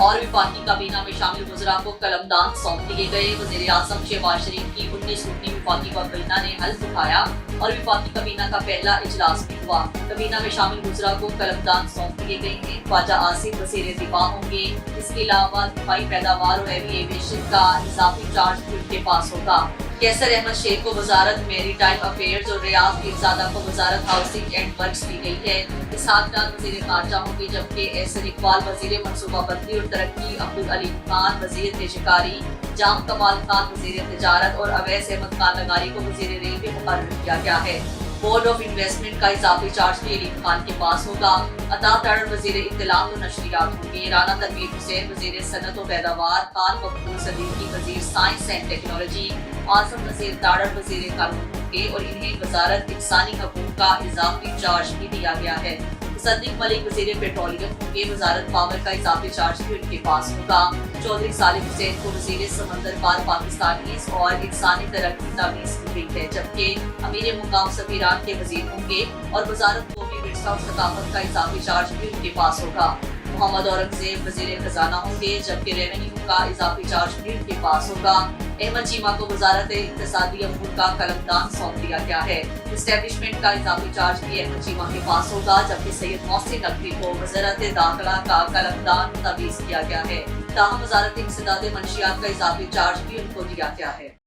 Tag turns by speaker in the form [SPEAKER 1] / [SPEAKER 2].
[SPEAKER 1] اور وفاقی کابینہ میں شامل وزراء کو قلمدان سونپ دیے گئے۔ وزیر اعظم شہباز شریف کی 19 رکنی وفاقی کابینہ نے حلف اٹھایا اور وفاقی کابینہ کا پہلا اجلاس بھی ہوا۔ کابینہ میں شامل وزراء کو قلمدان سونپ دیے گئے ہیں۔ خواجہ آصف وزیر دفاع ہوں گے۔ اس کے علاوہ دفاعی پیداوار اور ہیوی ایویشن کا اضافی چارج بھی ان کے پاس ہوگا۔ کیسر احمد شیخ کو وزارت میری ٹائم افیئرز اور ریاض پیرزادہ کو وزارت ہاؤسنگ اینڈ ورکس دی گئی ہے۔ اسحاق ڈار وزیر خارجہ ہوں گے، جبکہ احسن اقبال وزیر منصوبہ بندی اور ترقی، عبدالعلیم خان وزیر پیشکاری، جام کمال خان وزیر تجارت اور اویس احمد خان لغاری کو وزیر ریلوے مقرر کیا گیا ہے۔ بورڈ آف انویسٹمنٹ کا اضافی چارج بھی علیم خان کے پاس ہوگا۔ عطا تڑر وزیر اطلاعات و نشریات ہوں گے۔ رانا تنویر حسین وزیر صنعت و پیداوار، خان مقبول صدیقی وزیر سائنس اینڈ ٹیکنالوجی، اعظم نذیر تاڑر وزیر قانون ہوں گے اور انہیں وزارت انسانی حقوق کا اضافی چارج بھی دیا گیا ہے۔ مصدق ملک وزیر پیٹرولیم ہوں گے۔ وزارت پاور کا اضافی چارج بھی ان کے پاس ہوگا۔ چودھری صالح حسین کو وزیر سمندر پار پاکستانیز اور انسانی ترقی تاویز کی گئی ہے، جبکہ امیر مقام سفیران کے وزیر ہوں گے اور وزارت قومی ورثہ اور ثقافت کا اضافی چارج بھی ان کے پاس ہوگا۔ محمد اورنگزیب وزیر خزانہ ہوں گے، جبکہ ریونیو کا اضافی چارج بھی ان کے پاس ہوگا۔ احمد چیمہ کو وزارت اقتصادی امور کا قلمدان سونپ دیا گیا ہے۔ اسٹیبلشمنٹ کا اضافی چارج بھی احمد چیمہ کے پاس ہوگا، جبکہ سید محسن نقوی کو وزارت داخلہ کا قلمدان تفویض کیا گیا ہے۔ تاہم وزارت انسداد منشیات کا اضافی چارج بھی ان کو دیا گیا ہے۔